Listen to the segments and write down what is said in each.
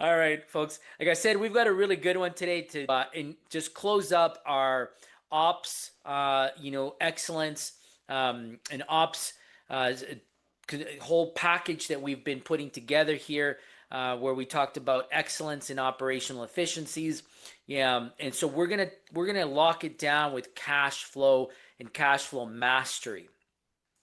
All right, folks. Like I said, we've got a really good one today to just close up our ops, excellence and ops uh, whole package that we've been putting together here, where we talked about excellence in operational efficiencies. Yeah, and so we're gonna lock it down with cash flow and cash flow mastery.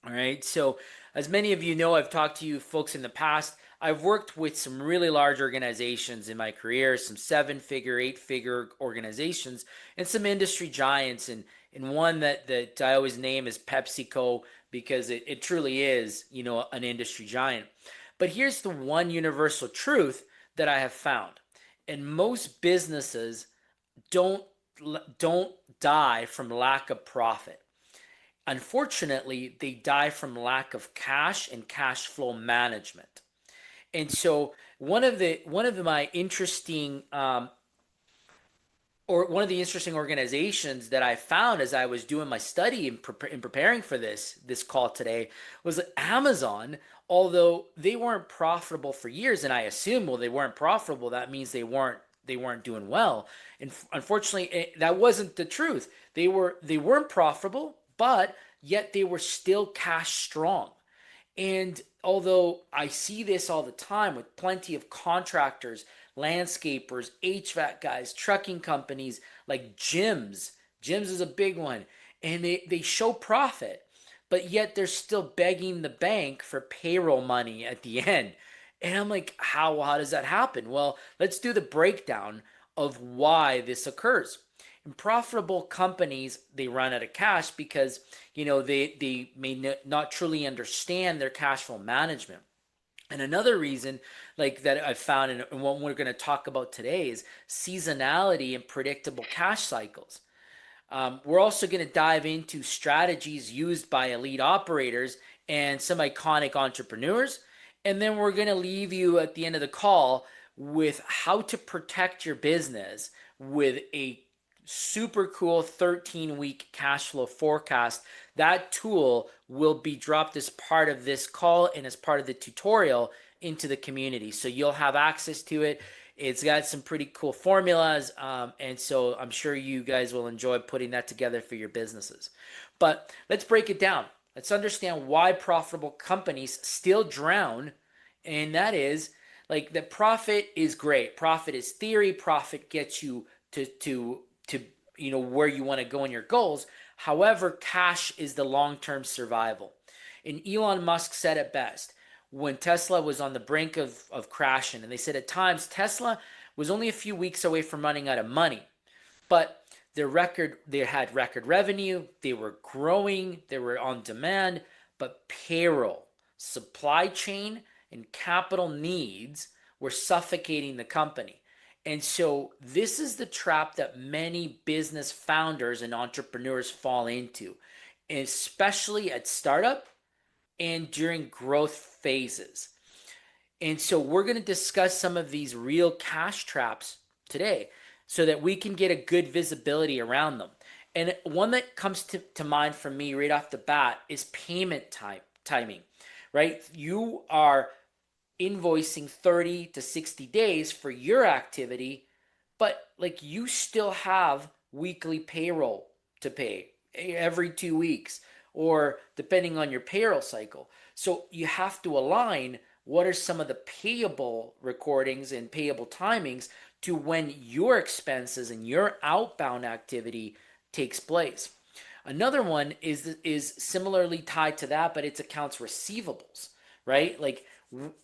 All right. So, as many of you know, I've talked to you folks in the past. I've worked with some really large organizations in my career, some seven-figure, eight-figure organizations, and some industry giants. And one that I always name is PepsiCo because it truly is, an industry giant. But here's the one universal truth that I have found. And most businesses don't don't die from lack of profit. Unfortunately, they die from lack of cash and cash flow management. And so one of my interesting or one of the interesting organizations that I found as I was doing my study and in preparing for this call today was that Amazon. Although they weren't profitable for years, and I assume, well, they weren't profitable, that means they weren't doing well. And unfortunately, that wasn't the truth. They weren't profitable, but yet they were still cash strong. And although I see this all the time with plenty of contractors, landscapers, HVAC guys, trucking companies, like gyms is a big one, and they show profit, but yet they're still begging the bank for payroll money at the end. And I'm like, how does that happen? Well, let's do the breakdown of why this occurs. In profitable companies, they run out of cash because they may not truly understand their cash flow management. And another reason, like that I've found, and what we're going to talk about today, is seasonality and predictable cash cycles. We're also going to dive into strategies used by elite operators and some iconic entrepreneurs. And then we're going to leave you at the end of the call with how to protect your business with a super cool 13-week cash flow forecast. That tool will be dropped as part of this call and as part of the tutorial into the community. So you'll have access to it. It's got some pretty cool formulas. And so I'm sure you guys will enjoy putting that together for your businesses. But let's break it down. Let's understand why profitable companies still drown. And that is like the profit is great. Profit is theory. Profit gets you to where you want to go in your goals. However, cash is the long-term survival. And Elon Musk said it best when Tesla was on the brink of crashing. And they said at times Tesla was only a few weeks away from running out of money. But they had record revenue, they were growing, they were on demand, but payroll, supply chain, and capital needs were suffocating the company. And so this is the trap that many business founders and entrepreneurs fall into, especially at startup and during growth phases. And so we're going to discuss some of these real cash traps today so that we can get a good visibility around them. And one that comes to mind for me right off the bat is payment timing, right? You are invoicing 30 to 60 days for your activity, but like you still have weekly payroll to pay every 2 weeks, or depending on your payroll cycle. So you have to align what are some of the payable recordings and payable timings to when your expenses and your outbound activity takes place. Another one is similarly tied to that, but it's accounts receivables, right? Like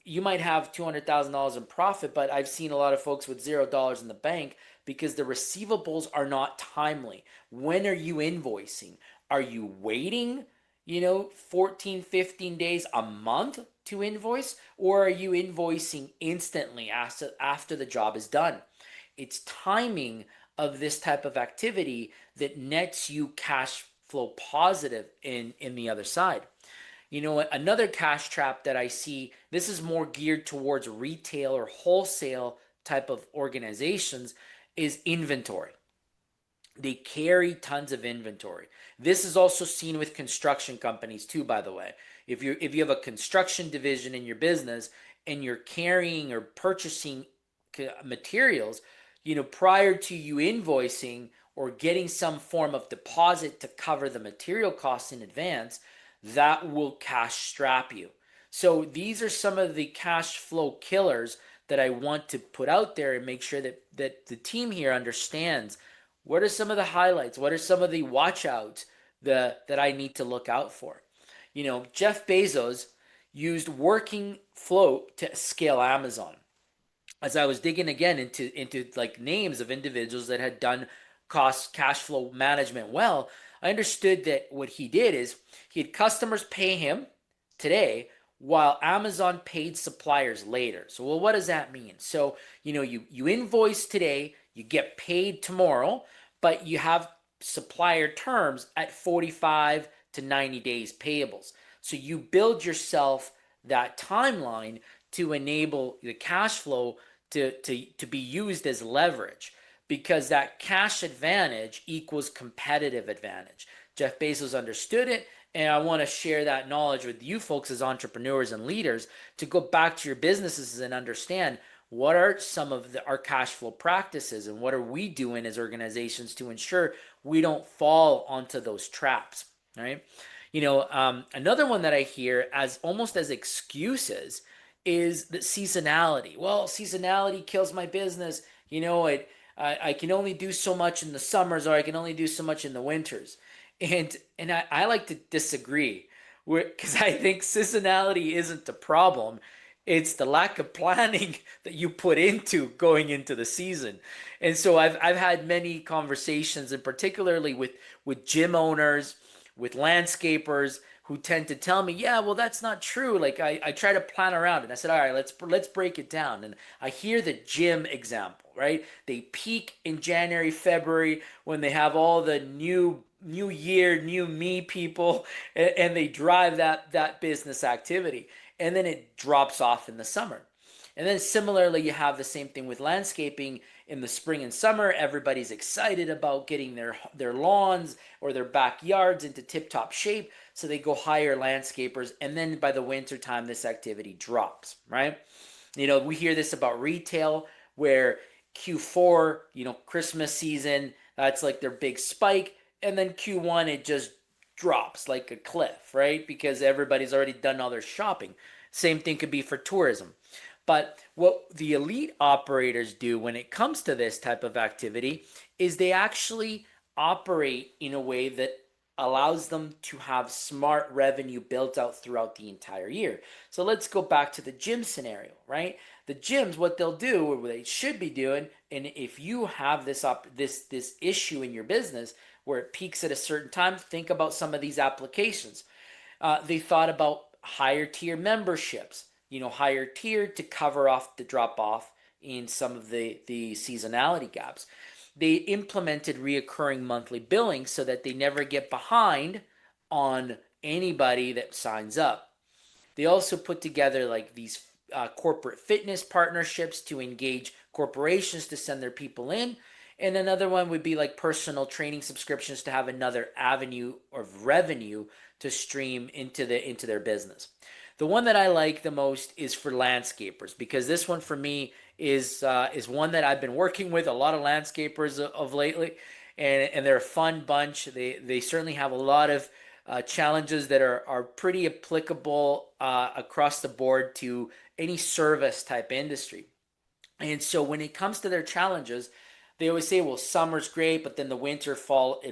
you might have $200,000 in profit, but I've seen a lot of folks with $0 in the bank because the receivables are not timely. When are you invoicing? Are you waiting, 14, 15 days, a month to invoice? Or are you invoicing instantly after the job is done? It's timing of this type of activity that nets you cash flow positive in the other side. Another cash trap that I see, this is more geared towards retail or wholesale type of organizations, is inventory. They carry tons of inventory. This is also seen with construction companies too, by the way. If you have a construction division in your business and you're carrying or purchasing materials, prior to you invoicing or getting some form of deposit to cover the material costs in advance, that will cash strap you. So these are some of the cash flow killers that I want to put out there and make sure that the team here understands what are some of the highlights, what are some of the watch outs that I need to look out for. Jeff Bezos used working float to scale Amazon. As I was digging again into like names of individuals that had done cost cash flow management well, I understood that what he did is he had customers pay him today while Amazon paid suppliers later. So, well, what does that mean? So, you invoice today, you get paid tomorrow, but you have supplier terms at 45 to 90 days payables. So you build yourself that timeline to enable the cash flow to be used as leverage, because that cash advantage equals competitive advantage. Jeff Bezos understood it, and I want to share that knowledge with you folks as entrepreneurs and leaders to go back to your businesses and understand what are some of our cash flow practices and what are we doing as organizations to ensure we don't fall onto those traps, right? Another one that I hear as almost as excuses is the seasonality. Well, seasonality kills my business. I can only do so much in the summers, or I can only do so much in the winters. And I like to disagree, because I think seasonality isn't the problem. It's the lack of planning that you put into going into the season. And so I've had many conversations, and particularly with gym owners, with landscapers who tend to tell me, yeah, well, that's not true. Like I try to plan around it. I said, all right, let's break it down. And I hear the gym example, right? They peak in January, February, when they have all the new year, new me people, and they drive that business activity. And then it drops off in the summer. And then similarly, you have the same thing with landscaping in the spring and summer. Everybody's excited about getting their lawns or their backyards into tip-top shape, so they go hire landscapers. And then by the winter time, this activity drops, right? We hear this about retail, where Q4, Christmas season, that's like their big spike. And then Q1, it just drops like a cliff, right? Because everybody's already done all their shopping. Same thing could be for tourism. But what the elite operators do when it comes to this type of activity is they actually operate in a way that allows them to have smart revenue built out throughout the entire year. So let's go back to the gym scenario, right? The gyms, what they'll do, or what they should be doing, and if you have this issue in your business where it peaks at a certain time, think about some of these applications. They thought about higher tier memberships, higher tier to cover off the drop off in some of the seasonality gaps. They implemented reoccurring monthly billing so that they never get behind on anybody that signs up. They also put together like these corporate fitness partnerships to engage corporations to send their people in. And another one would be like personal training subscriptions to have another avenue of revenue to stream into their business. The one that I like the most is for landscapers, because this one for me is one that I've been working with a lot of landscapers of lately, and they're a fun bunch. They certainly have a lot of challenges that are pretty applicable across the board to any service type industry. And so when it comes to their challenges, they always say, well, summer's great, but then the winter, fall, it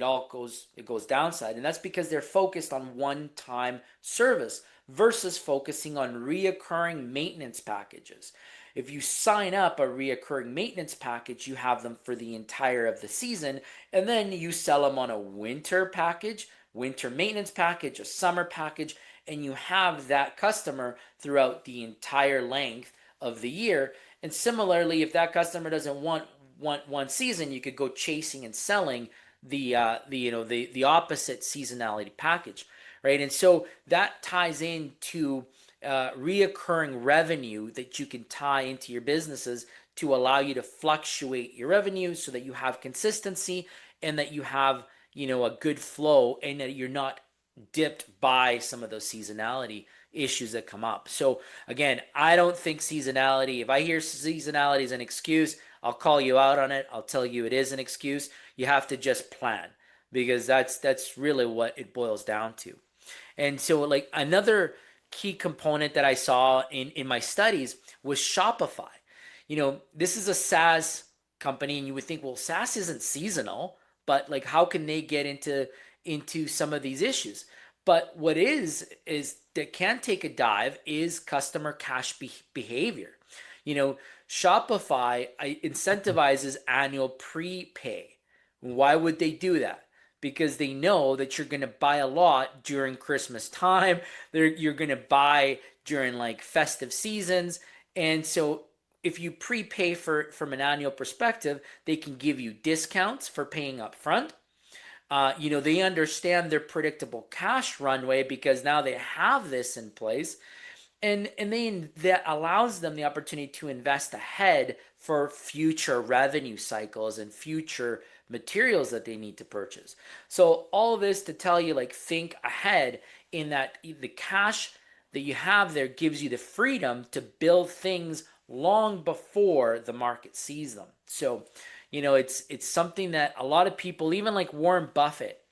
goes downside. And that's because they're focused on one-time service versus focusing on reoccurring maintenance packages. If you sign up a reoccurring maintenance package, you have them for the entire of the season, and then you sell them on a winter package, winter maintenance package, a summer package, and you have that customer throughout the entire length of the year. And similarly, if that customer doesn't want one season, you could go chasing and selling the opposite seasonality package, right? And so that ties into reoccurring revenue that you can tie into your businesses to allow you to fluctuate your revenue so that you have consistency and that you have a good flow, and that you're not dipped by some of those seasonality issues that come up. So again, I don't think seasonality, if I hear seasonality is an excuse, I'll call you out on it. I'll tell you it is an excuse. You have to just plan, because that's really what it boils down to. And so like another key component that I saw in my studies was Shopify. This is a SaaS company, and you would think, well, SaaS isn't seasonal, but like how can they get into some of these issues? But what is that can take a dive is customer cash behavior. You know, Shopify incentivizes annual prepay. Why would they do that? Because they know that you're going to buy a lot during Christmas time. You're going to buy during like festive seasons. And so if you prepay from an annual perspective, they can give you discounts for paying up front. They understand their predictable cash runway because now they have this in place, and that allows them the opportunity to invest ahead for future revenue cycles and future materials that they need to purchase. So all this to tell you, like, think ahead, in that the cash that you have there gives you the freedom to build things long before the market sees them. So it's something that a lot of people, even like Warren Buffett,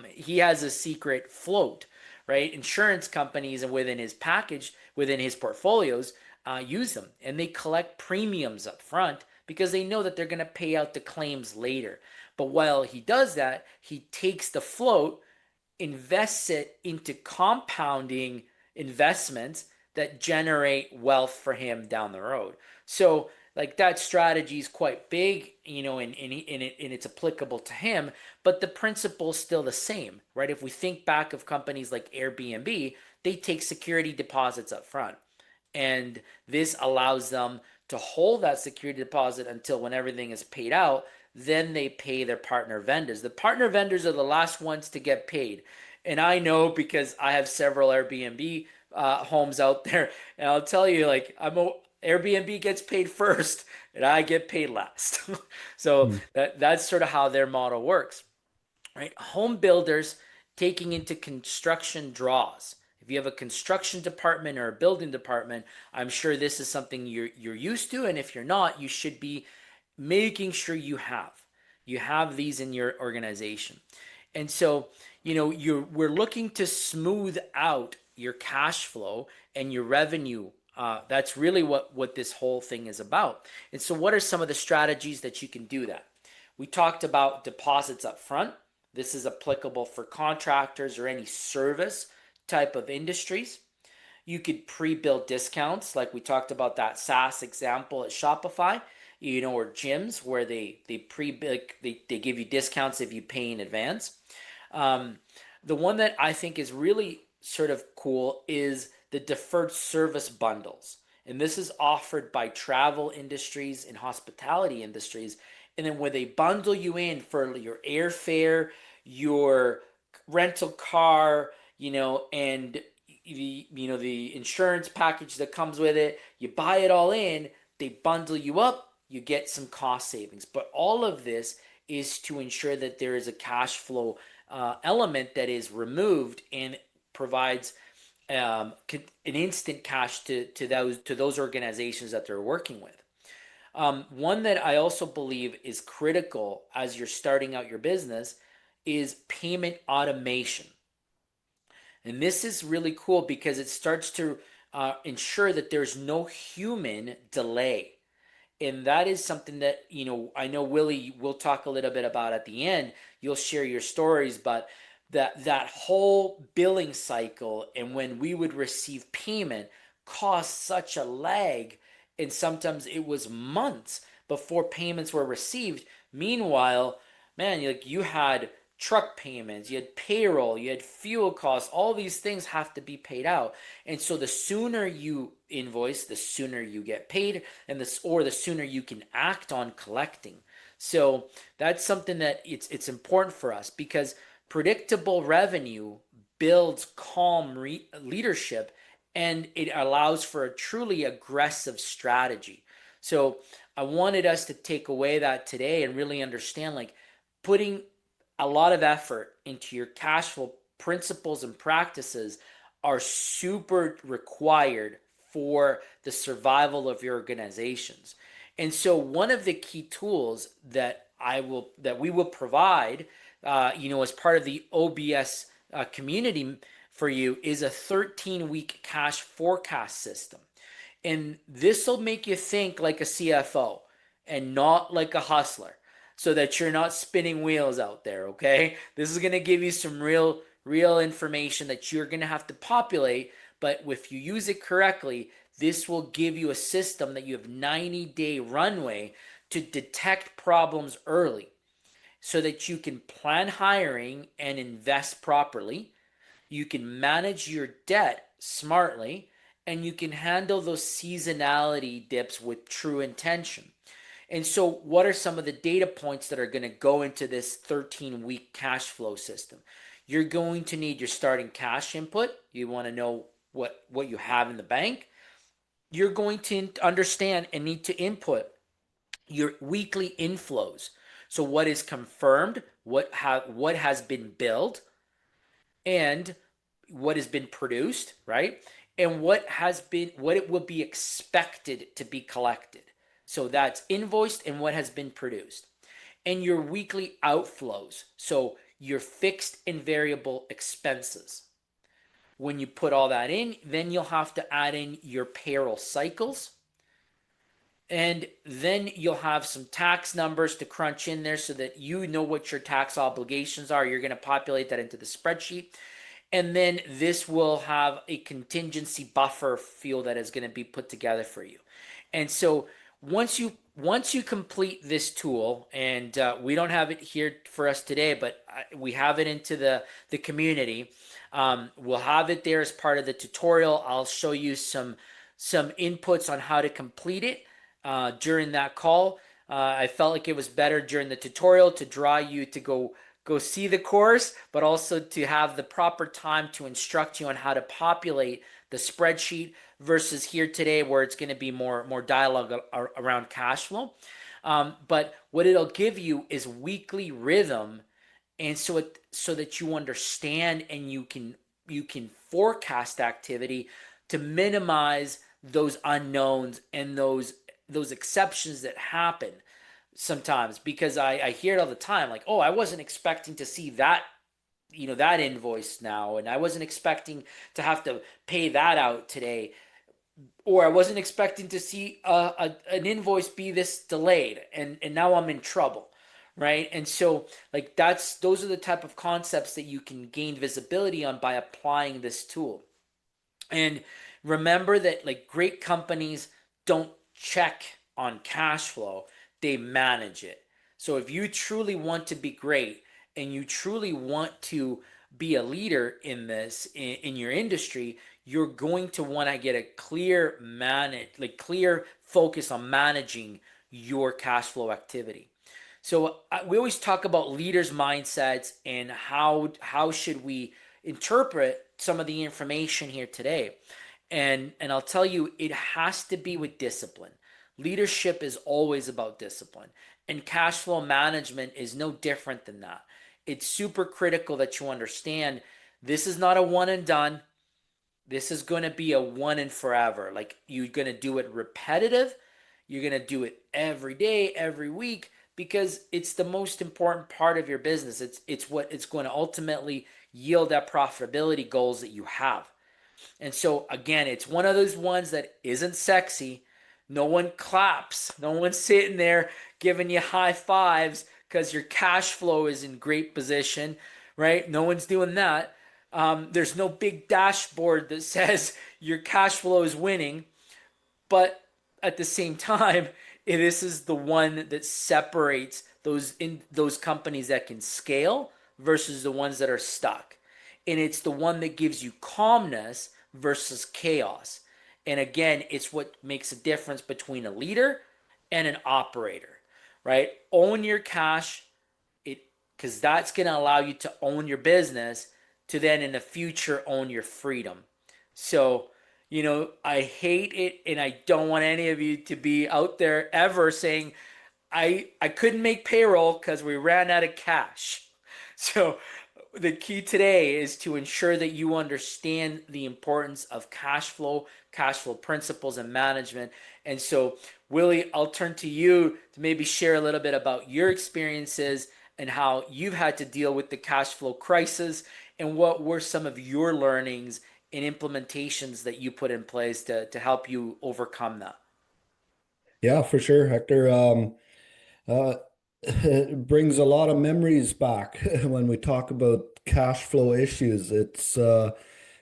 he has a secret float, right? Insurance companies and within his portfolios, use them, and they collect premiums up front because they know that they're going to pay out the claims later. But while he does that, he takes the float, invests it into compounding investments that generate wealth for him down the road. So like that strategy is quite big, and it's applicable to him, but the principle is still the same, right? If we think back of companies like Airbnb, they take security deposits up front. And this allows them to hold that security deposit until when everything is paid out, then they pay their partner vendors. The partner vendors are the last ones to get paid. And I know because I have several Airbnb homes out there, and I'll tell you, like, Airbnb gets paid first, and I get paid last. So Mm. that's sort of how their model works, right? Home builders taking into construction draws. If you have a construction department or a building department, I'm sure this is something you're used to, and if you're not, you should be making sure you have these in your organization. And so, we're looking to smooth out your cash flow and your revenue. That's really what this whole thing is about. And so, what are some of the strategies that you can do that? We talked about deposits up front. This is applicable for contractors or any service type of industries. You could pre-build discounts, like we talked about that SaaS example at Shopify, or gyms where they they give you discounts if you pay in advance. Um, the one that I think is really sort of cool is the deferred service bundles. And this is offered by travel industries and hospitality industries. And then where they bundle you in for your airfare, your rental car, and the insurance package that comes with it, you buy it all in, they bundle you up, you get some cost savings. But all of this is to ensure that there is a cash flow element that is removed and provides an instant cash to those organizations that they're working with. One that I also believe is critical as you're starting out your business is payment automation. And this is really cool because it starts to ensure that there's no human delay. And that is something that, I know Willie will talk a little bit about at the end. You'll share your stories, but that whole billing cycle and when we would receive payment caused such a lag, and sometimes it was months before payments were received. Meanwhile, man, you had truck payments, you had payroll, you had fuel costs, all these things have to be paid out. And so the sooner you invoice, the sooner you get paid, and the sooner you can act on collecting. So that's something that it's important for us, because predictable revenue builds calm leadership, and it allows for a truly aggressive strategy. So I wanted us to take away that today and really understand, like, putting a lot of effort into your cash flow principles and practices are super required for the survival of your organizations. And so one of the key tools that we will provide, as part of the OBS community for you is a 13-week cash forecast system. And this will make you think like a CFO and not like a hustler so that you're not spinning wheels out there, okay? This is going to give you some real information that you're going to have to populate, but if you use it correctly, this will give you a system that you have 90-day runway to detect problems early so that you can plan hiring and invest properly. You can manage your debt smartly, and you can handle those seasonality dips with true intention. And so, what are some of the data points that are going to go into this 13-week cash flow system? You're going to need your starting cash input. You want to know what you have in the bank. You're going to understand and need to input your weekly inflows. So, what is confirmed, what has been billed, and what has been produced, right? And what it will be expected to be collected. So that's invoiced and what has been produced. And your weekly outflows. So your fixed and variable expenses. When you put all that in, then you'll have to add in your payroll cycles. And then you'll have some tax numbers to crunch in there so that you know what your tax obligations are. You're going to populate that into the spreadsheet. And then this will have a contingency buffer field that is going to be put together for you. And so once you complete this tool, and we don't have it here for us today, but we have it into the community. We'll have it there as part of the tutorial. I'll show you some inputs on how to complete it during that call. I felt like it was better during the tutorial to draw you to go see the course, but also to have the proper time to instruct you on how to populate the spreadsheet versus here today where it's going to be more dialogue around cash flow. But what it'll give you is weekly rhythm, and so that you understand and you can forecast activity to minimize those unknowns and those exceptions that happen sometimes, because I hear it all the time, like, oh, I wasn't expecting to see that, that invoice now, and I wasn't expecting to have to pay that out today, or I wasn't expecting to see an invoice be this delayed, and now I'm in trouble, right? And so, like, those are the type of concepts that you can gain visibility on by applying this tool. And remember that, like, great companies don't check on cash flow, they manage it. So if you truly want to be great and you truly want to be a leader in this in your industry, you're going to want to get a clear focus on managing your cash flow activity. So we always talk about leaders' mindsets and how should we interpret some of the information here today. And I'll tell you, it has to be with discipline. Leadership is always about discipline, and cash flow management is no different than that. It's super critical that you understand this is not a one and done. This is going to be a one and forever. Like, you're going to do it repetitive. You're going to do it every day, every week, because it's the most important part of your business. It's what it's going to ultimately yield that profitability goals that you have. And so again, it's one of those ones that isn't sexy. No one claps. No one's sitting there giving you high fives because your cash flow is in great position, right? No one's doing that. There's no big dashboard that says your cash flow is winning. But at the same time, this is the one that separates those companies that can scale versus the ones that are stuck. And it's the one that gives you calmness versus chaos. And again, it's what makes a difference between a leader and an operator, right? Own your cash, because that's going to allow you to own your business to then in the future own your freedom. So, I hate it, and I don't want any of you to be out there ever saying, I couldn't make payroll because we ran out of cash. So the key today is to ensure that you understand the importance of cash flow principles and management. And so, Willie, I'll turn to you to maybe share a little bit about your experiences and how you've had to deal with the cash flow crisis, and what were some of your learnings and implementations that you put in place to help you overcome that. Yeah, for sure, Hector. It brings a lot of memories back when we talk about cash flow issues. It's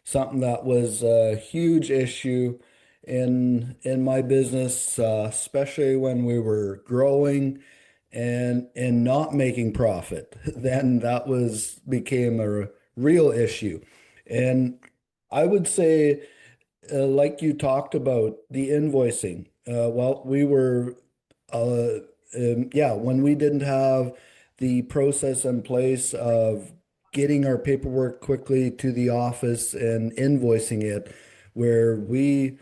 something that was a huge issue in my business, especially when we were growing and not making profit. Then that was became a real issue. And I would say, like you talked about the invoicing. Well, we were yeah, when we didn't have the process in place of getting our paperwork quickly to the office and invoicing it, where we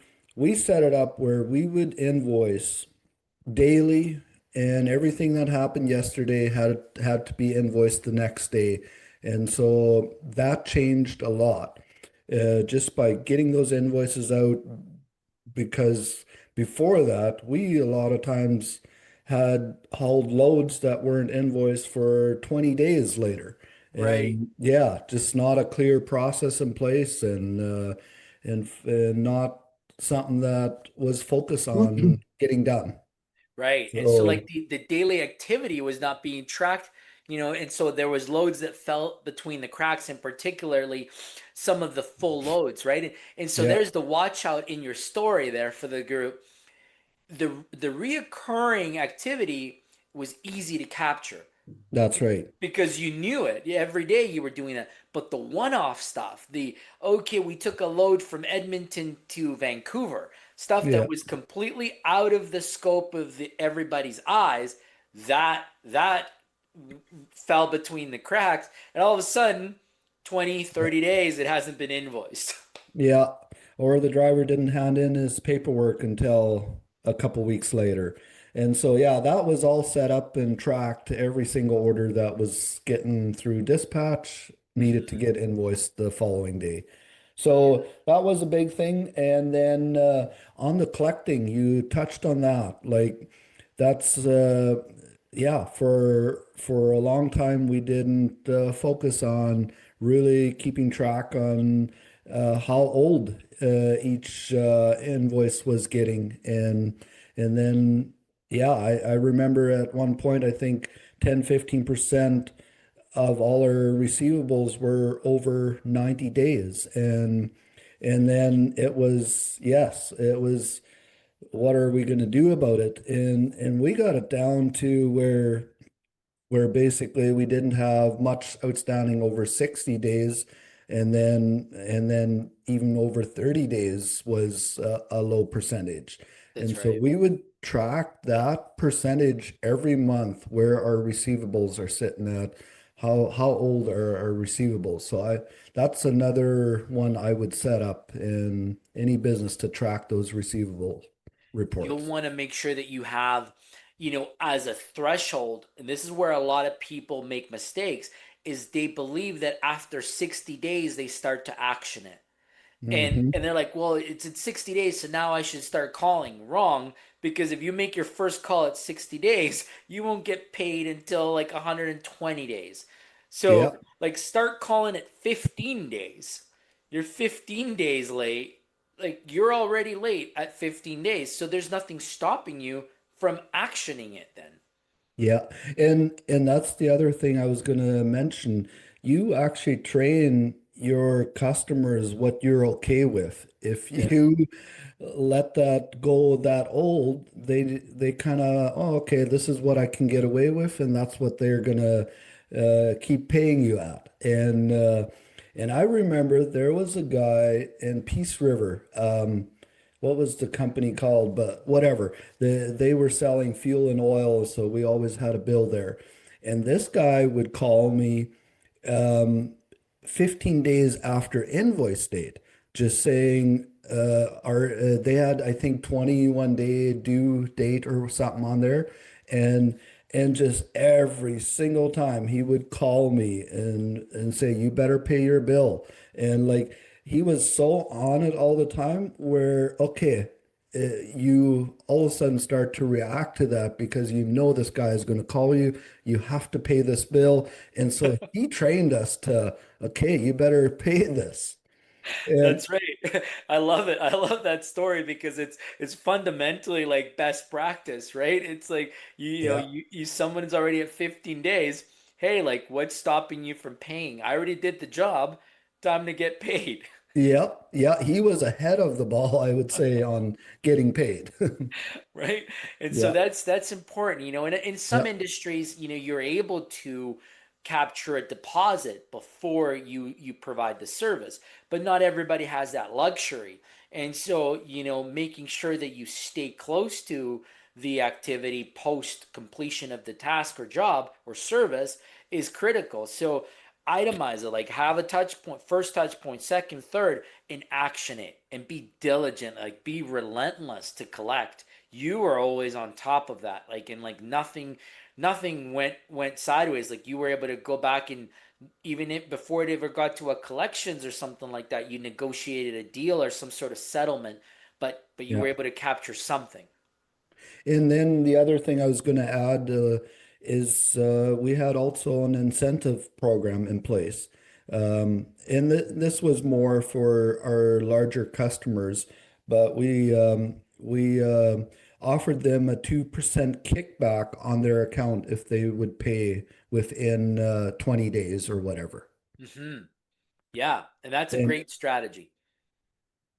set it up where we would invoice daily, and everything that happened yesterday had to be invoiced the next day. And so that changed a lot, just by getting those invoices out, because before that, we a lot of times had hauled loads that weren't invoiced for 20 days later. Right. And yeah, just not a clear process in place, and not something that was focused on getting done. Right. And so like So the daily activity was not being tracked, and so there was loads that fell between the cracks, and particularly some of the full loads, right? And so yeah, there's the watch out in your story there for the group. The reoccurring activity was easy to capture that's right. because you knew it. Every day you were doing that. But the one-off stuff, the okay, we took a load from Edmonton to Vancouver, stuff Yeah, that was completely out of the scope of everybody's eyes, that fell between the cracks, and all of a sudden, 20, yeah. 30 days it hasn't been invoiced. Yeah, or the driver didn't hand in his paperwork until a couple weeks later. And so, yeah, that was all set up and tracked. Every single order that was getting through dispatch needed to Mhm. get invoiced the following day. Yeah. So that was a big thing. And then on the collecting, you touched on that. Like that's yeah, for a long time we didn't focus on really keeping track on how old each invoice was getting. And then yeah, I remember at one point I think 10-15% of all our receivables were over 90 days. And then it was, yes, it was, what are we going to do about it? And we got it down to where basically we didn't have much outstanding over 60 days, and then even over 30 days was a low percentage. That's And so right. we would track that percentage every month, where our receivables are sitting at, how old are our receivables. So I that's another one I would set up in any business, to track those receivable You'll reports. want to make sure that you have, as a threshold, and this is where a lot of people make mistakes, is they believe that after 60 days they start to action it. And Hmm. and they're like, well, it's at 60 days, so now I should start calling. Wrong, because if you make your first call at 60 days, you won't get paid until like 120 days. Yeah. So, like, start calling at 15 days. You're 15 days late. Like, you're already late at 15 days. So there's nothing stopping you from actioning it then. Yeah, and that's the other thing I was going to mention. You actually train your customers what you're okay with. If Yeah, you let that go that old, they kind of, oh, okay, this is what I can get away with, and that's what they're gonna keep paying you at. And I remember there was a guy in Peace River. What was the company called? But whatever. They were selling fuel and oil, so we always had a bill there. And this guy would call me um, 15 days after invoice date, just saying they had, I think, 21-day due date or something on there. And And just every single time he would call me and say, "You better pay your bill." And like he was so on it all the time where, okay, you all of a sudden start to react to that because you know this guy is going to call you. You have to pay this bill. And so he trained us to, okay, you better pay this. And That's right. I love it. I love that story because it's fundamentally like best practice, right? It's like yeah, you someone's already at 15 days. Hey, like what's stopping you from paying? I already did the job. Time to get paid. yep, yeah, he was ahead of the ball, I would say, on getting paid. Right? And so Yeah, that's important, and in some yeah, industries, you're able to capture a deposit before you provide the service, but not everybody has that luxury. And so, making sure that you stay close to the activity post completion of the task or job or service is critical. So itemize it, like have a touch point, first touch point, second, third, and action it and be diligent, like be relentless to collect. You are always on top of that, like, and like nothing went sideways. Like you were able to go back and even if before it ever got to a collections or something like that, you negotiated a deal or some sort of settlement, but you yeah. were able to capture something. And then the other thing I was going to add is we had also an incentive program in place. And this was more for our larger customers, but we offered them a 2% kickback on their account if they would pay within 20 days or whatever. Hmm. Yeah, and that's a And great strategy.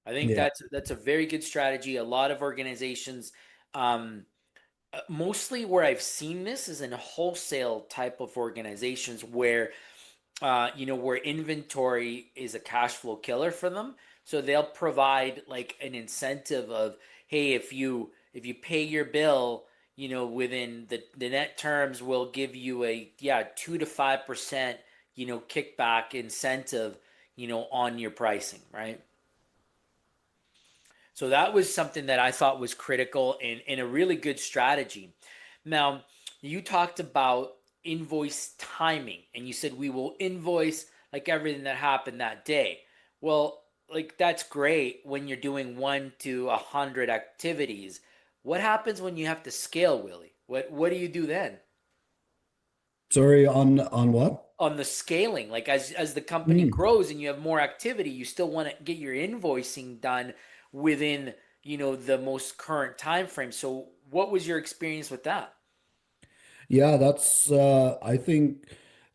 I think yeah. that's a very good strategy. A lot of organizations, um, mostly where I've seen this is in wholesale type of organizations where inventory is a cash flow killer for them. So they'll provide like an incentive of, hey, if you pay your bill, within the net terms, we'll give you a 2 to 5%, kickback incentive, on your pricing, right? So that was something that I thought was critical and a really good strategy. Now, you talked about invoice timing and you said we will invoice like everything that happened that day. Well, like that's great when you're doing 1 to 100 activities. What happens when you have to scale, Willie? What do you do then? Sorry, on what? On the scaling, like as the company Hmm. grows and you have more activity, you still want to get your invoicing done within the most current time frame. So what was your experience with that? Yeah, that's I think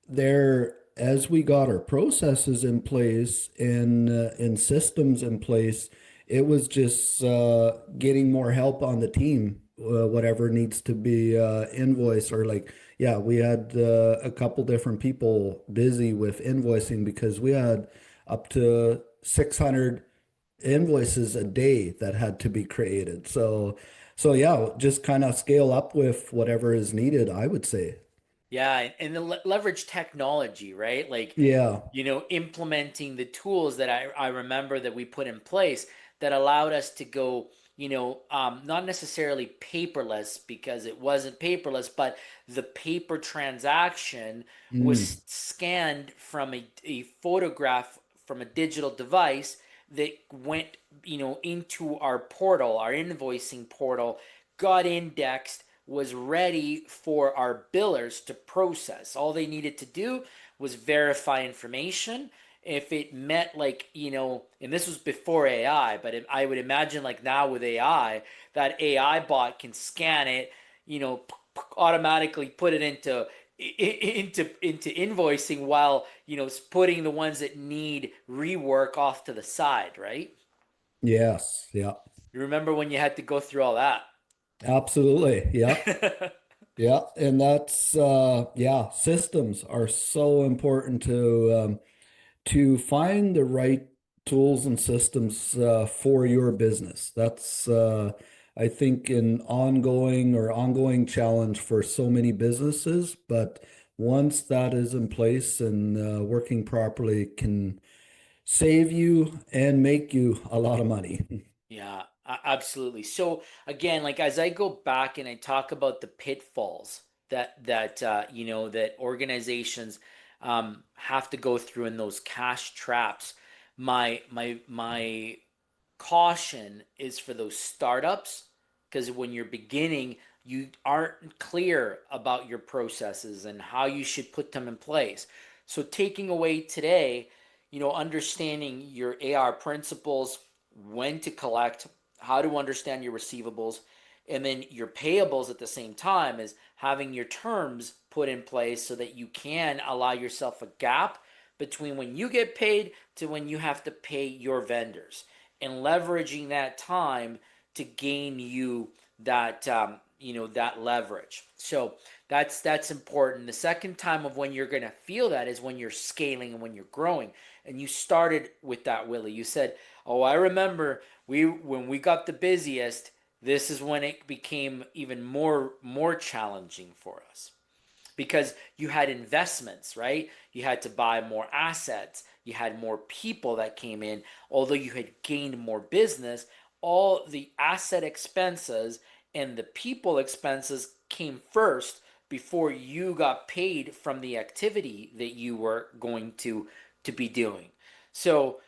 there as we got our processes in place and systems in place, it was just getting more help on the team, whatever needs to be invoiced or like yeah, we had a couple different people busy with invoicing because we had up to 600 invoices a day that had to be created. So yeah, just kind of scale up with whatever is needed, I would say. Yeah, and the leverage technology, right? Like, Yeah. implementing the tools that I remember that we put in place that allowed us to go, not necessarily paperless because it wasn't paperless, but the paper transaction Mm. was scanned from a photograph from a digital device that went, into our portal, our invoicing portal, got indexed, was ready for our billers to process. All they needed to do was verify information. If it met, like, and this was before AI, but I would imagine like now with AI, that AI bot can scan it, automatically put it into invoicing while putting the ones that need rework off to the side, right? Yes. Yeah. You remember when you had to go through all that? Absolutely. Yeah. Yeah. And that's yeah, systems are so important to find the right tools and systems for your business. That's I think an ongoing challenge for so many businesses, but once that is in place and working properly can save you and make you a lot of money. Yeah, absolutely. So again, like as I go back and I talk about the pitfalls that organizations have to go through in those cash traps. My caution is for those startups, because when you're beginning, you aren't clear about your processes and how you should put them in place. So taking away today, understanding your AR principles, when to collect, how to understand your receivables, and then your payables at the same time is having your terms put in place so that you can allow yourself a gap between when you get paid to when you have to pay your vendors, and leveraging that time to gain you that leverage. So that's important. The second time of when you're going to feel that is when you're scaling and when you're growing. And you started with that, Willie. You said, "Oh, I remember when we got the busiest, this is when it became even more challenging for us." Because you had investments, right? You had to buy more assets, you had more people that came in. Although you had gained more business, all the asset expenses and the people expenses came first before you got paid from the activity that you were going to be doing. So,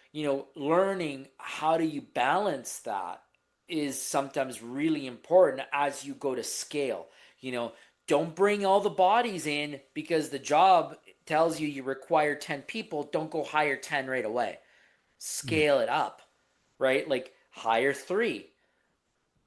learning how do you balance that is sometimes really important as you go to scale. You know, don't bring all the bodies in because the job tells you require 10 people. Don't go hire 10 right away. Mm. Scale it up, right? Like hire three,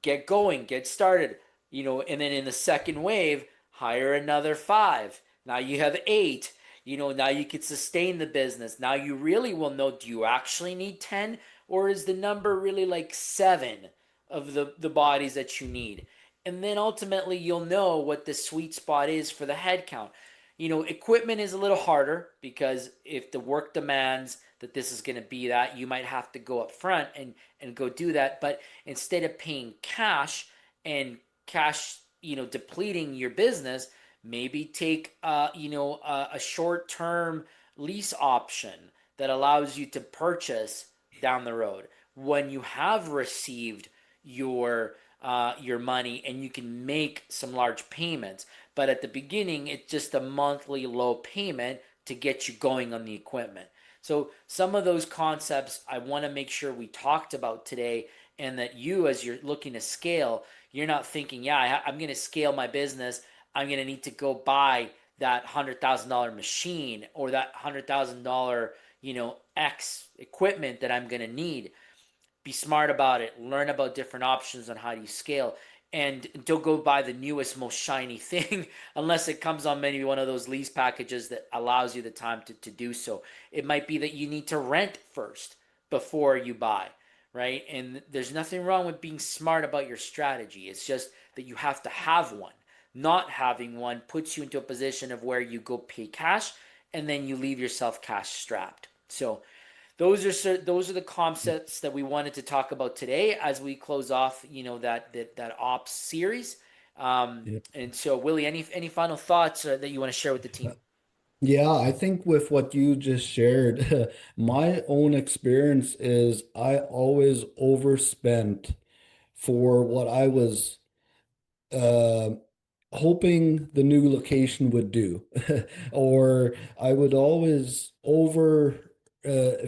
get going, get started, and then in the second wave, hire another five. Now you have eight. Now you can sustain the business. Now you really will know, do you actually need 10, or is the number really like seven of the bodies that you need? And then ultimately you'll know what the sweet spot is for the head count. Equipment is a little harder because if the work demands that this is going to be that, you might have to go up front and go do that. But instead of paying cash and cash, depleting your business, maybe take a short term lease option that allows you to purchase down the road when you have received your money and you can make some large payments. But at the beginning, it's just a monthly low payment to get you going on the equipment. So some of those concepts I want to make sure we talked about today, and that you, as you're looking to scale, you're not thinking, yeah, I'm going to scale my business. I'm going to need to go buy that $100,000 machine or that $100,000, X equipment that I'm going to need. Be smart about it. Learn about different options on how you scale. And don't go buy the newest, most shiny thing unless it comes on maybe one of those lease packages that allows you the time to do so. It might be that you need to rent first before you buy, right? And there's nothing wrong with being smart about your strategy. It's just that you have to have one. Not having one puts you into a position of where you go pay cash and then you leave yourself cash strapped. So those are the concepts that we wanted to talk about today as we close off, that ops series. Yeah. And so, Willie, any final thoughts that you want to share with the team? Yeah, I think with what you just shared, my own experience is I always overspent for what I was uh, hoping the new location would do. Or I would always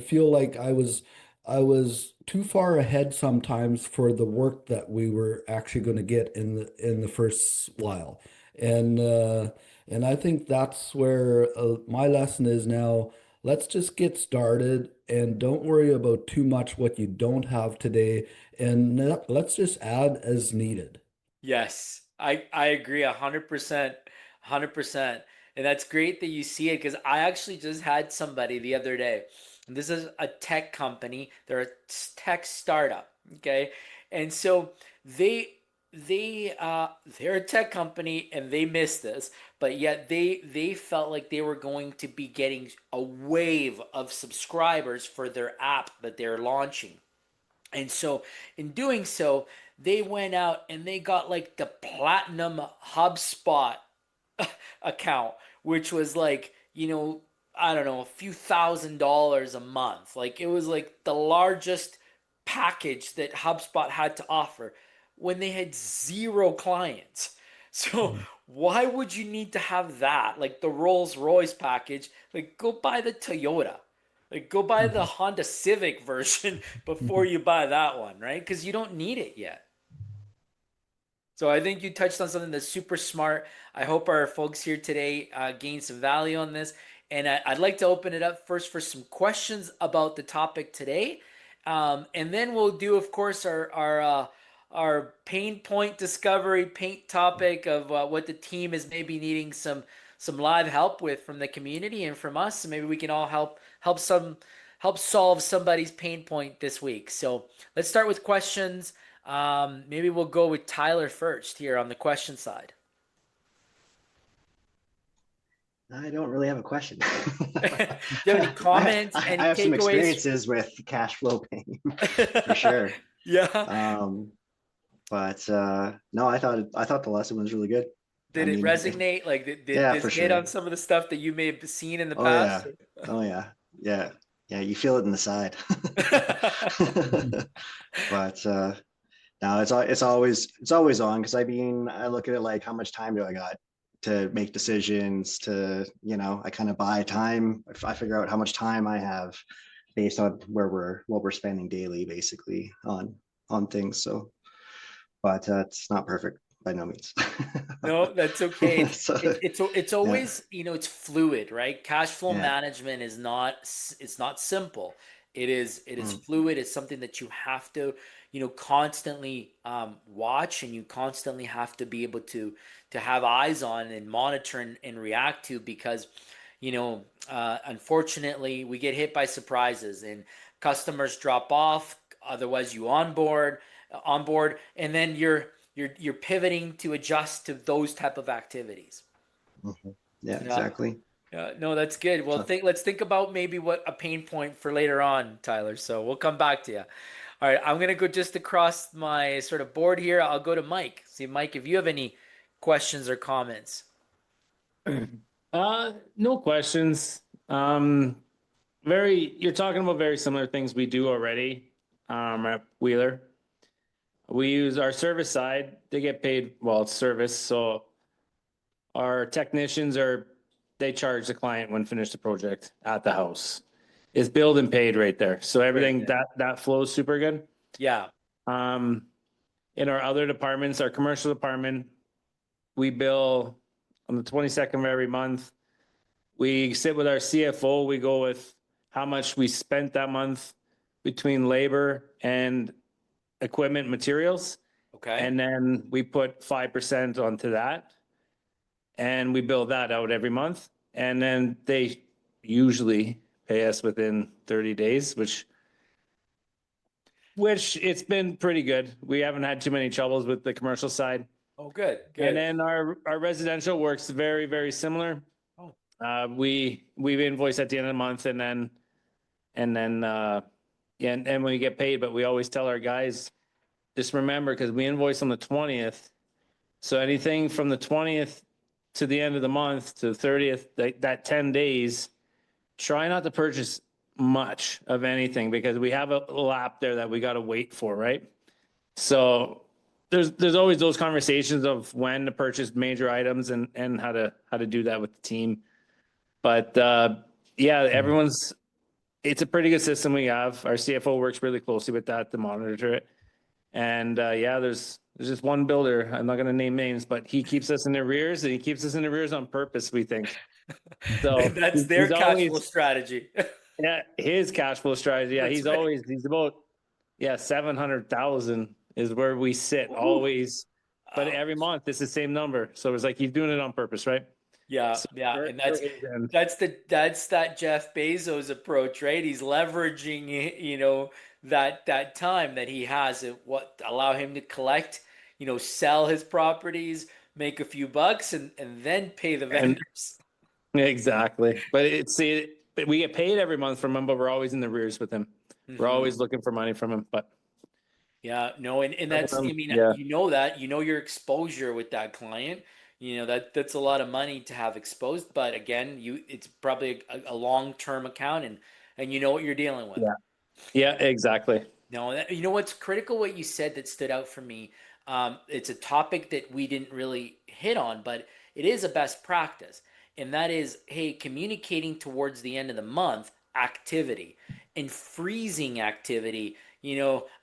feel like I was too far ahead sometimes for the work that we were actually going to get in the first while. And uh, and I think that's where my lesson is now. Let's just get started and don't worry about too much what you don't have today, and let's just add as needed. Yes, I agree 100%, 100%. And that's great that you see it, because I actually just had somebody the other day. And this is a tech company. They're a tech startup, okay? And so they they're a tech company and they missed this, but yet they felt like they were going to be getting a wave of subscribers for their app that they're launching. And so, in doing so, they went out and they got like the platinum HubSpot account, which was like, I don't know, a few $1,000s a month. Like it was like the largest package that HubSpot had to offer when they had zero clients. So why would you need to have that? Like the Rolls Royce package, like go buy the Toyota. Like go buy the Honda Civic version before you buy that one, right? Because you don't need it yet. So I think you touched on something that's super smart. I hope our folks here today gain some value on this. And I'd like to open it up first for some questions about the topic today, and then we'll do, of course, our pain point discovery, paint topic of what the team is maybe needing some live help with from the community and from us. So maybe we can all help solve somebody's pain point this week. So let's start with questions. Maybe we'll go with Tyler first here on the question side. I don't really have a question. Do you have any comments, I any have some takeaways? experiences with cash flow pain for sure. Yeah. Um, but no, I thought the lesson was really good. I Did it mean, if resonate? Like, did yeah, this for hit on sure. some of the stuff that you may have seen in the Oh past? yeah, oh yeah, yeah, yeah. You feel it in the side. But no, it's always on because I mean I look at it like how much time do I got to make decisions to I kind of buy time. If I figure out how much time I have based on what we're spending daily basically on things. So, but it's not perfect by no means. No, that's okay. So It's yeah. always, it's fluid, right? Cash flow Yeah. management is not it's not simple. It is Mm, fluid. It's something that you have to, constantly watch, and you constantly have to be able to have eyes on and monitor and react to, because unfortunately we get hit by surprises and customers drop off. Otherwise, you onboard, and then you're pivoting to adjust to those type of activities. mhm. Yeah, Yeah. exactly. No, that's good. Well, So let's think about maybe what a pain point for later on, Tyler. So we'll come back to you. All right, I'm gonna go just across my sort of board here. I'll go to Mike. See, Mike, if you have any questions or comments. No questions. You're talking about very similar things we do already, at Wheeler. We use our service side. They get paid, well, it's service. So our technicians they charge the client when finished the project at the house. It's billed and paid right there. So Very everything good. that flows super good. Yeah. Um, in our other departments, our commercial department, we bill on the 22nd of every month. We sit with our CFO. We go with how much we spent that month between labor and equipment materials. Okay. And then we put 5% onto that. And we bill that out every month. And then they usually pay us within 30 days, which it's been pretty good. We haven't had too many troubles with the commercial side. Oh, good. And Good. then our residential works very, very similar. Oh, We invoice at the end of the month, and then yeah, and when we get paid, but we always tell our guys, just remember, because we invoice on the 20th. So anything from the 20th to the end of the month to the 30th, that 10 days, try not to purchase much of anything, because we have a lap there that we got to wait for, right? So there's always those conversations of when to purchase major items and how to do that with the team. But yeah, it's a pretty good system we have. Our CFO works really closely with that to monitor it. And yeah, there's just one builder. I'm not going to name names, but he keeps us in arrears, and he keeps us in arrears on purpose, we think. and So that's their he's cash flow always, strategy. yeah, his cash flow strategy. Yeah, That's right. he's about, yeah, 700,000 is where we sit Ooh. always. But every month it's the same number. So it's like he's doing it on purpose, right? Yeah, So yeah, for, and for that's his end. that's the that's that Jeff Bezos approach, right? He's leveraging, that time that he has, what allow him to collect, sell his properties, make a few bucks, and then pay the And vendors. exactly. But but we get paid every month from him, but we're always in the rears with him. We're Hmm. always looking for money from him. But Yeah, no, and that's, I mean, yeah, your exposure with that client, that's a lot of money to have exposed, but again, it's probably a long-term account, and you know what you're dealing with. yeah, yeah, exactly. No, you know what's critical, what you said that stood out for me. It's a topic that we didn't really hit on, but it is a best practice. And that is, hey, communicating towards the end of the month activity and freezing activity.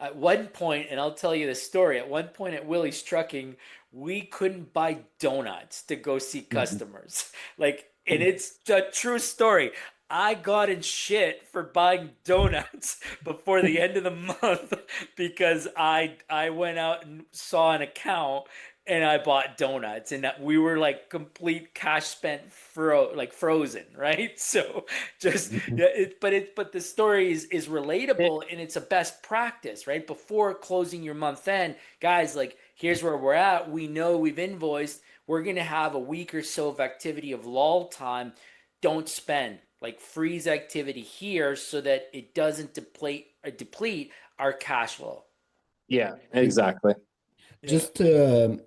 At one point, and I'll tell you the story, at one point at Willie's Trucking, we couldn't buy donuts to go see customers. Like, and it's a true story. I got in shit for buying donuts before the end of the month because I went out and saw an account and I bought donuts and that we were like complete cash spent like frozen, right? So just yeah, but the story is relatable and it's a best practice, right? Before closing your month end, guys, like here's where we're at. We know we've invoiced. We're gonna have a week or so of activity of lull time. Don't spend. Like freeze activity here so that it doesn't deplete our cash flow. Yeah, exactly. Yeah. Just to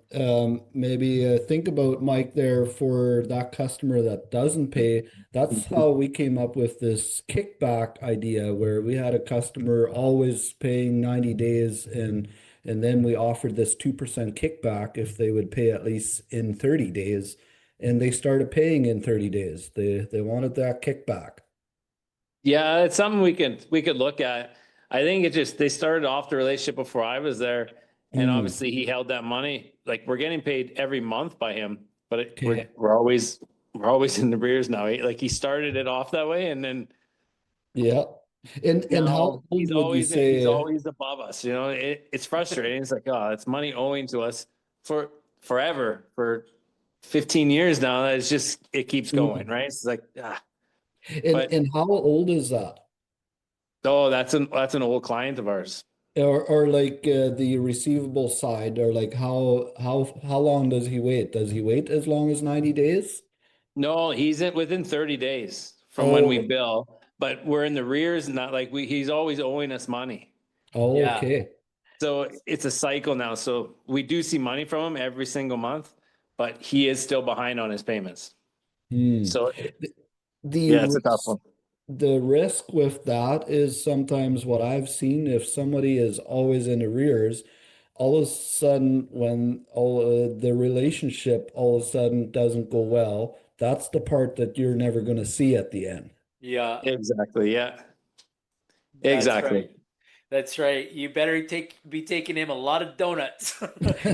maybe think about Mike there for that customer that doesn't pay. That's how we came up with this kickback idea where we had a customer always paying 90 days and then we offered this 2% kickback if they would pay at least in 30 days. And they started paying in 30 days. They wanted that kickback. Yeah, it's something we could look at. I think it just they started off the relationship before I was there, and Mm, obviously he held that money. Like we're getting paid every month by him, but okay. we're always in the rears now. Like he started it off that way, and then Yeah. And how now old would you he's say? always above us. It's frustrating. It's like, oh, it's money owing to us for forever, for 15 years now. It's just it keeps going, Mm. right? It's like And but and how old is that? oh, that's an old client of ours. Or like the receivable side, or like how long does he wait? Does he wait as long as 90 days? No, he's within 30 days from when we Oh, bill, but we're in the rears, not like he's always owing us money. oh, Yeah. okay. So it's a cycle now. So we do see money from him every single month, but he is still behind on his payments. Hmm. So The yeah, it's a tough risk, one. the risk with that is sometimes what I've seen if somebody is always in arrears, all of a sudden when all the relationship all of a sudden doesn't go well, that's the part that you're never going to see at the end. Yeah. Exactly. Yeah. That's Exactly. right. That's right. You better be taking him a lot of donuts.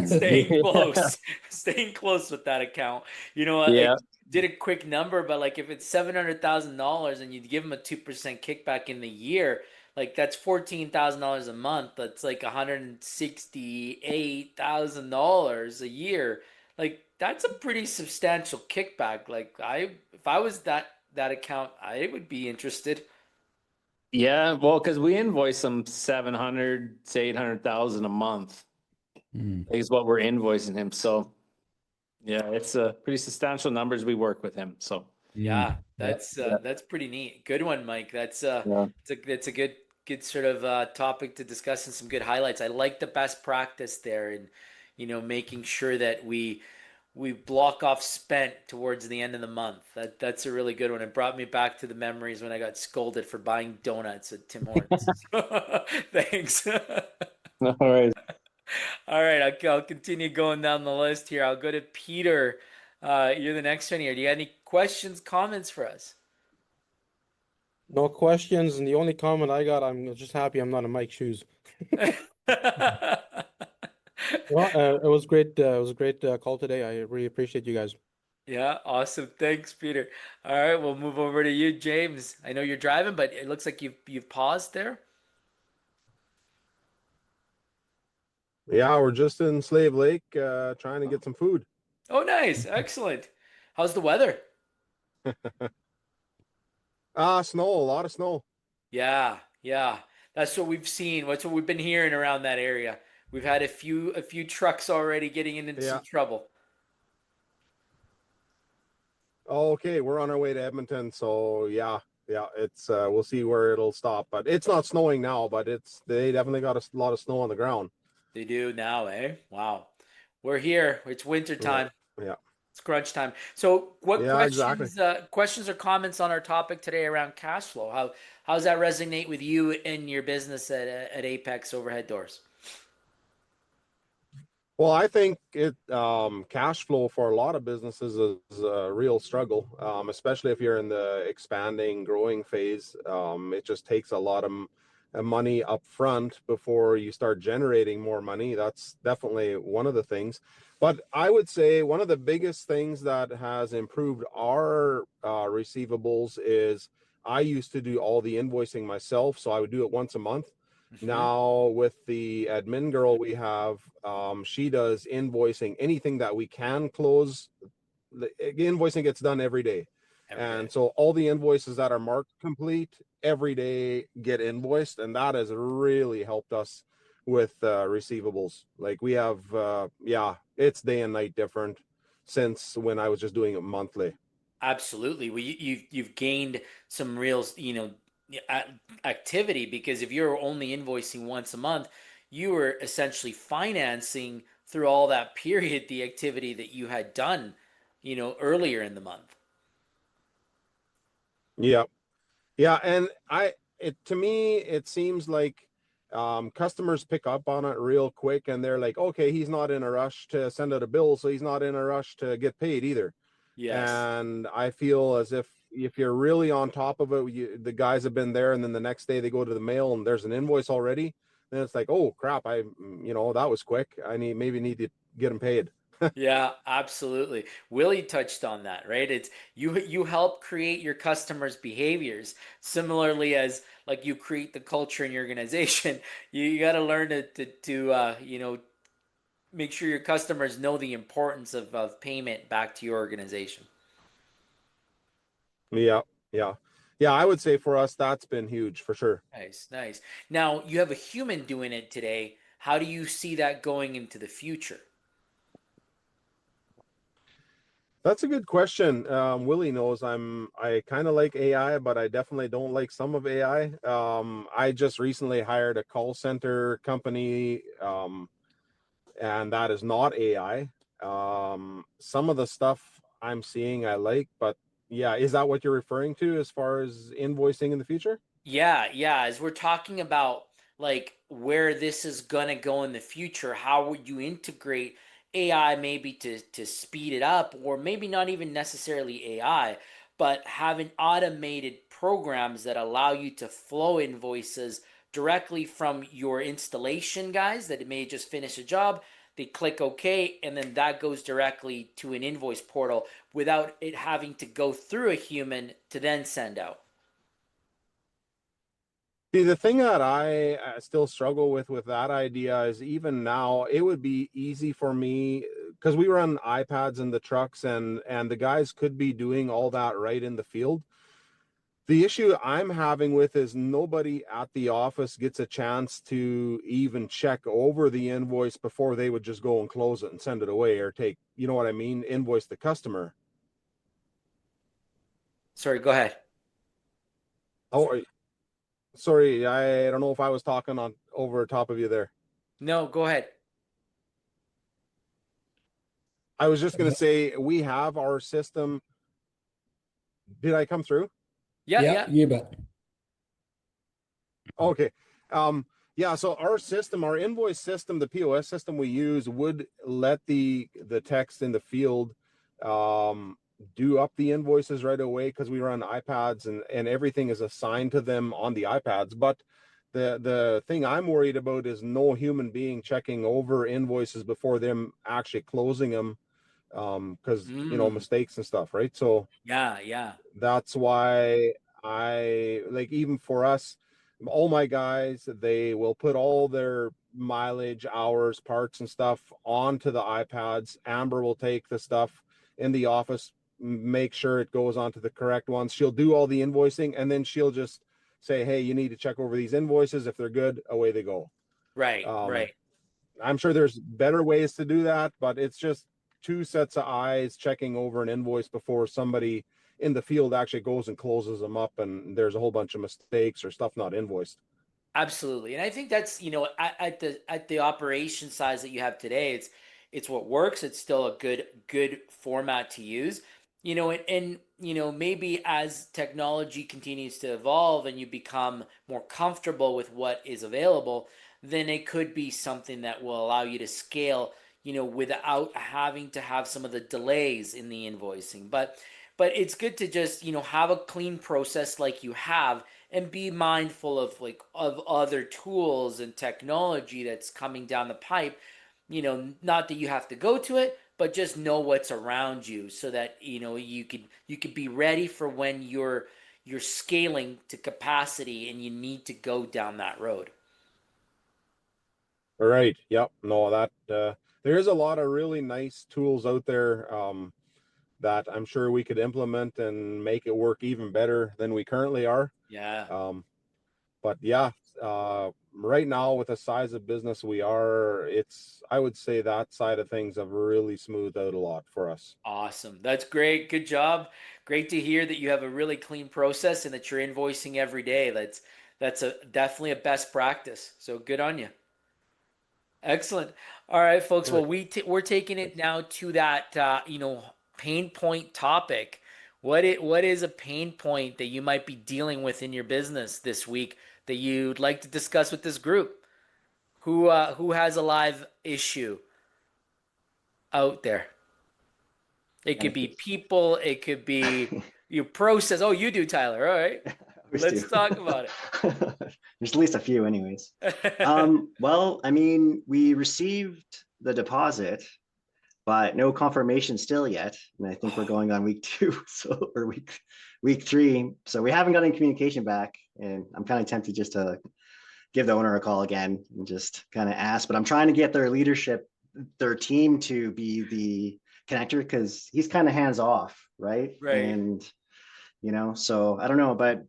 Staying Yeah. close. Staying close with that account. I Yeah. did a quick number, but like if it's $700,000 and you give him a 2% kickback in the year, like that's $14,000 a month. That's like $168,000 a year. Like that's a pretty substantial kickback. Like if I was that account, I would be interested. Yeah. Well, because we invoice them 700 to 800,000 a month Hmm. is what we're invoicing him. So yeah, it's a pretty substantial numbers we work with him. So Hmm. Yeah, Yeah. yeah. that's pretty neat. Good one, Mike. Yeah. It's a good sort of topic to discuss and some good highlights. I like the best practice there and making sure that we block off spent towards the end of the month. That's a really good one. It brought me back to the memories when I got scolded for buying donuts at Tim Hortons. Thanks. All right. All right, I'll continue going down the list here. I'll go to Peter. You're the next one here. Do you have any questions, comments for us? No questions, and the only comment I got, I'm just happy I'm not in Mike's shoes. Well, it was great. It was a great call today. I really appreciate you guys. Yeah, awesome. Thanks, Peter. All right, we'll move over to you, James. I know you're driving, but it looks like you've paused there. Yeah, we're just in Slave Lake, trying to get some food. Oh, nice. Excellent. How's the weather? Snow, a lot of snow. Yeah, yeah. That's what we've seen. That's what we've been hearing around that area. We've had a few trucks already getting into some Yeah. trouble. Okay, we're on our way to Edmonton, so yeah, it's we'll see where it'll stop. But it's not snowing now, but they definitely got a lot of snow on the ground. They do now, eh? Wow. We're here. It's winter Yeah, time. yeah, It's crunch time. So, what yeah, exactly. questions or comments on our topic today around cash flow? How does that resonate with you in your business at Apex Overhead Doors? Well, I think cash flow for a lot of businesses is a real struggle, especially if you're in the expanding, growing phase. It just takes a lot of money up front before you start generating more money. That's definitely one of the things. But I would say one of the biggest things that has improved our receivables is I used to do all the invoicing myself, so I would do it once a month. Hmm. Now with the admin girl we have, she does invoicing, anything that we can close. The invoicing gets done every day. Every day. And so all the invoices that are marked complete every day get invoiced. And that has really helped us with receivables. Like we have, yeah, it's day and night different since when I was just doing it monthly. Absolutely. Well, you've gained some real, a- activity, because if you're only invoicing once a month, you were essentially financing through all that period the activity that you had done, earlier in the month. Yeah. Yeah, and to me, it seems like customers pick up on it real quick, and they're like, okay, he's not in a rush to send out a bill, so he's not in a rush to get paid either. Yes. And I feel as if you're really on top of it, the guys have been there, and then the next day they go to the mail and there's an invoice already. Then it's like, oh crap, that was quick. Maybe need to get him paid. Yeah, absolutely. Willie touched on that, right? It's you help create your customers' behaviors. Similarly, as like you create the culture in your organization, you got to learn to make sure your customers know the importance of payment back to your organization. Yeah, yeah, yeah. I would say for us, that's been huge for sure. Nice, nice. Now you have a human doing it today. How do you see that going into the future? That's a good question. Willie knows I kind of like AI, but I definitely don't like some of AI. I just recently hired a call center company, and that is not AI. Some of the stuff I'm seeing I like, but yeah, is that what you're referring to as far as invoicing in the future? Yeah, yeah. As we're talking about like where this is gonna go in the future, how would you integrate AI maybe to speed it up, or maybe not even necessarily AI, but having automated programs that allow you to flow invoices directly from your installation guys that may just finish a job. They click OK, and then that goes directly to an invoice portal without it having to go through a human to then send out. See, the thing that I still struggle with that idea is even now it would be easy for me because we run iPads in the trucks and the guys could be doing all that right in the field. The issue I'm having with is nobody at the office gets a chance to even check over the invoice before they would just go and close it and send it away or take, you know what I mean, invoice the customer. Sorry, go ahead. Oh, sorry, I don't know if I was talking on over top of you there. No, go ahead. I was just going to say we have our system. Did I come through? Yeah, Yeah, yeah. you bet. Okay. Yeah, so our system, our invoice system, the POS system we use would let the text in the field um do up the invoices right away because we run iPads and everything is assigned to them on the iPads. But the thing I'm worried about is no human being checking over invoices before them actually closing them because Mm, mistakes and stuff, right? So yeah, yeah. that's why I like even for us, all my guys, they will put all their mileage, hours, parts, and stuff onto the iPads. Amber will take the stuff in the office, make sure it goes onto the correct ones. She'll do all the invoicing and then she'll just say, hey, you need to check over these invoices. If they're good, away they go. Right, Um, right. I'm sure there's better ways to do that, but it's just two sets of eyes checking over an invoice before somebody in the field actually goes and closes them up and there's a whole bunch of mistakes or stuff not invoiced. Absolutely. And I think that's, at the operation size that you have today, it's what works. It's still a good format to use. And maybe as technology continues to evolve and you become more comfortable with what is available, then it could be something that will allow you to scale, without having to have some of the delays in the invoicing. But it's good to just, have a clean process like you have, and be mindful of of other tools and technology that's coming down the pipe. Not that you have to go to it, but just know what's around you, so that you could be ready for when you're scaling to capacity and you need to go down that road. Right. Yep. No, that there's a lot of really nice tools out there that I'm sure we could implement and make it work even better than we currently are. Yeah. Um, but yeah, right now with the size of business we are, I would say that side of things have really smoothed out a lot for us. Awesome. That's great. Good job. Great to hear that you have a really clean process and that you're invoicing every day. That's definitely a best practice. So good on you. Excellent. All right, folks. Right. Well, we're taking it now to that pain point topic. What is a pain point that you might be dealing with in your business this week that you'd like to discuss with this group? Who has a live issue out there? It And could if be it's people. It could be your process. Oh, you do, Tyler. All right. always do. Let's talk about There's at least a few anyways. it. Well, I mean, we received the deposit, but no confirmation still yet. And I think we're going on week 2, so or week 3. So we haven't gotten communication back. And I'm kind of tempted just to give the owner a call again and just kind of ask. But I'm trying to get their leadership, their team to be the connector, because he's kind of hands off, right? Right. And so I don't know, but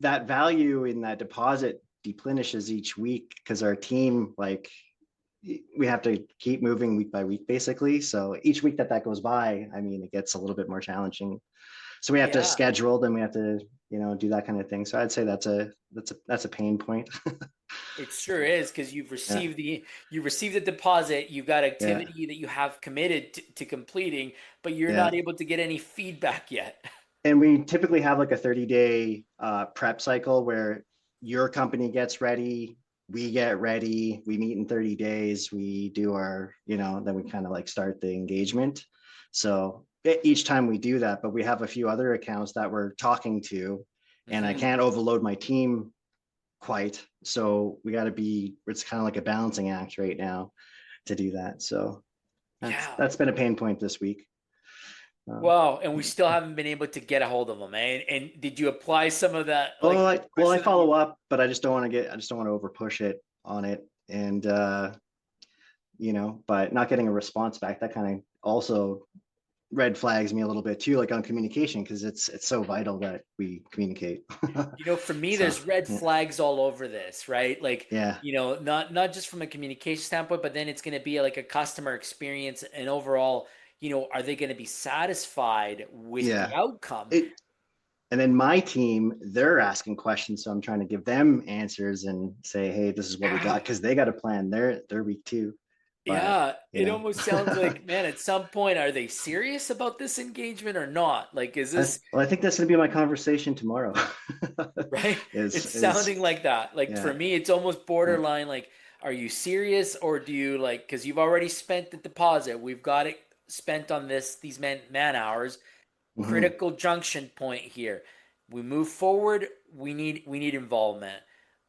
that value in that deposit deplenishes each week because our team, like, we have to keep moving week by week basically. So each week that goes by, I mean, it gets a little bit more challenging. So we have to Yeah. schedule, then we have to do that kind of thing. So I'd say that's a pain point. It sure is, because Yeah, you received the deposit, you've got yeah, activity that you have committed to completing, but you're yeah. not able to get any feedback yet. And we typically have like a 30-day prep cycle where your company gets ready, we get ready, we meet in 30 days, we do our, then we kind of like start the engagement. So each time we do that, but we have a few other accounts that we're talking to, and I Hmm. can't overload my team quite. So it's kind of like a balancing act right now to do that. So Yeah. that's been a pain point this week. Um, Wow. And we still haven't been able to get a hold of them. And did you apply some of that, like Well, the I question that we? follow up, but I just don't want to over push it on it. And, but not getting a response back, that kind of also red flags me a little bit too, like on communication, because it's so vital that we communicate. For me, So, there's red yeah, flags all over this, right? Like, yeah, not just from a communication standpoint, but then it's going to be like a customer experience and overall, are they going to be satisfied with the yeah. outcome? It, and then my team, they're asking questions, so I'm trying to give them answers and say, hey, this is what we got, Yeah. because they got to plan their week too. But Yeah, it almost sounds like, man, at some point, are they serious about this engagement or not? Like, is this I think that's going to be my conversation tomorrow. right? is It's is sounding like that. Like, for Yeah, me, it's almost yeah. borderline. Like, are you serious, or do you like, because you've already spent the deposit, we've got it spent on these man hours, Hmm. critical junction point here. We move forward, we need involvement,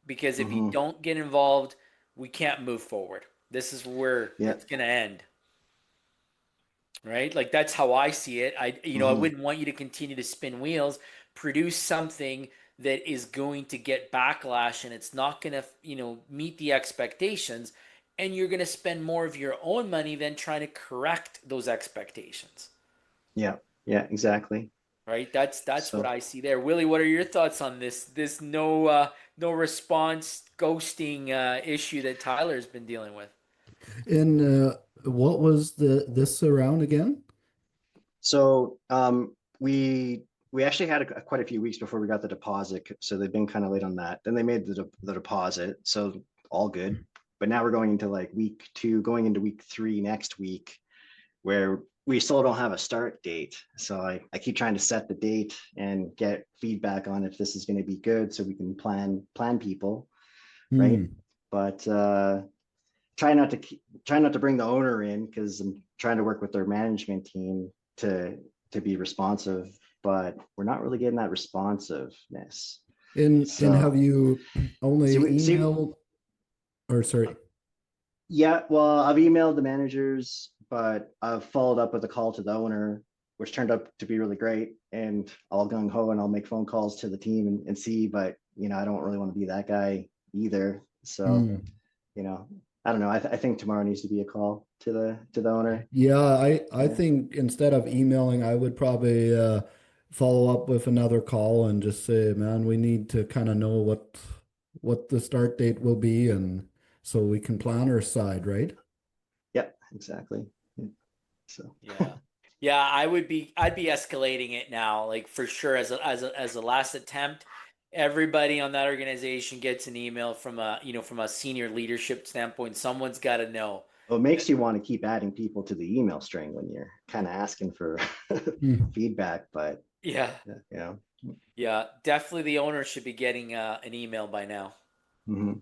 because if you Hmm. don't get involved, we can't move forward. This is where Yeah. it's going to end. Right? Like, that's how I see it. I Hmm. wouldn't want you to continue to spin wheels, produce something that is going to get backlash and it's not going to, meet the expectations, and you're going to spend more of your own money than trying to correct those expectations. Yeah. Yeah. Exactly. Right? That's what So, I see there. Willie, what are your thoughts on this no response ghosting issue that Tyler's been dealing with? And what was this around again? we actually had quite a few weeks before we got the deposit, so they've been kind of late on that. Then they made the deposit, so all good. But now we're going into like week 2, going into week 3 next week, where we still don't have a start date. So I keep trying to set the date and get feedback on if this is going to be good, so we can plan people, right? Hmm. But try not to bring the owner in because I'm trying to work with their management team to be responsive, but we're not really getting that responsiveness. And have So you see, only see, emailed or sorry? yeah, well, I've emailed the managers, but I've followed up with a call to the owner, which turned out to be really great. And I'll gung ho and I'll make phone calls to the team and see, but I don't really want to be that guy either. So, Hmm. you know, I don't know. I think tomorrow needs to be a call to the owner. Yeah, I Yeah. think instead of emailing, I would probably follow up with another call and just say, man, we need to kind of know what the start date will be, and so we can plan our side, right? Yep, exactly. Yeah. So Yeah. Yeah, I'd be escalating it now, like for sure as a last attempt. Everybody on that organization gets an email from from a senior leadership standpoint. Someone's got to know. it makes you want to keep adding people to the email string when you're kind of asking for Hmm. feedback, but Yeah. you know. Yeah, definitely the owner should be getting an email by now Mhm.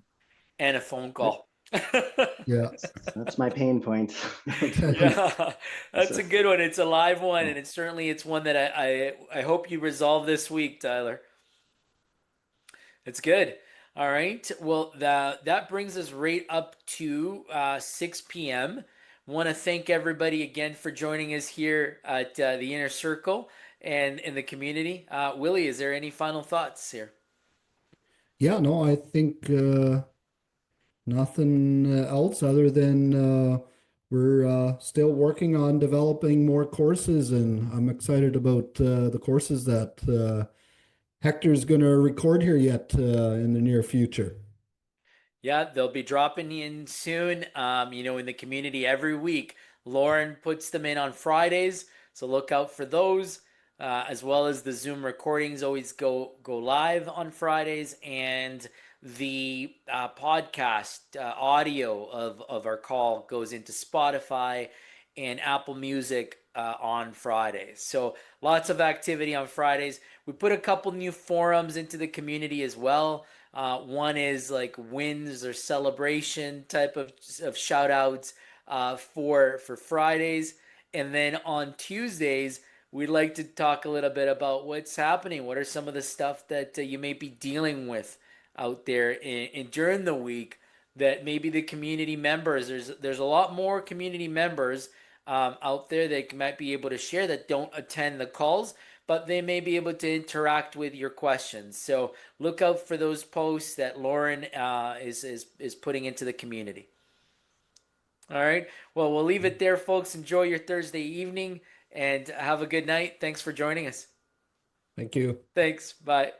and a phone call. Yeah. That's my pain point. Yeah, that's So, a good one. It's a live one, and it's one that I hope you resolve this week, Tyler. It's good. All right. Well, that brings us right up to 6 p.m. Want to thank everybody again for joining us here at the Inner Circle and in the community. Willie, is there any final thoughts here? Yeah, no, I think nothing else other than we're still working on developing more courses, and I'm excited about the courses that Hector's going to record here yet in the near future. Yeah, they'll be dropping in soon. In the community every week. Lauren puts them in on Fridays, so look out for those. As well as the Zoom recordings always go live on Fridays, and the podcast audio of our call goes into Spotify and Apple Music on Fridays. So lots of activity on Fridays. We put a couple new forums into the community as well. One is like wins or celebration type of shout outs for Fridays. And then on Tuesdays, we'd like to talk a little bit about what's happening. What are some of the stuff that you may be dealing with out there during the week that maybe the community members, there's a lot more community members out there that might be able to share that don't attend the calls, but they may be able to interact with your questions. So look out for those posts that Lauren is putting into the community. All right. Well, we'll leave it there, folks. Enjoy your Thursday evening and have a good night. Thanks for joining us. Thank you. Thanks. Bye.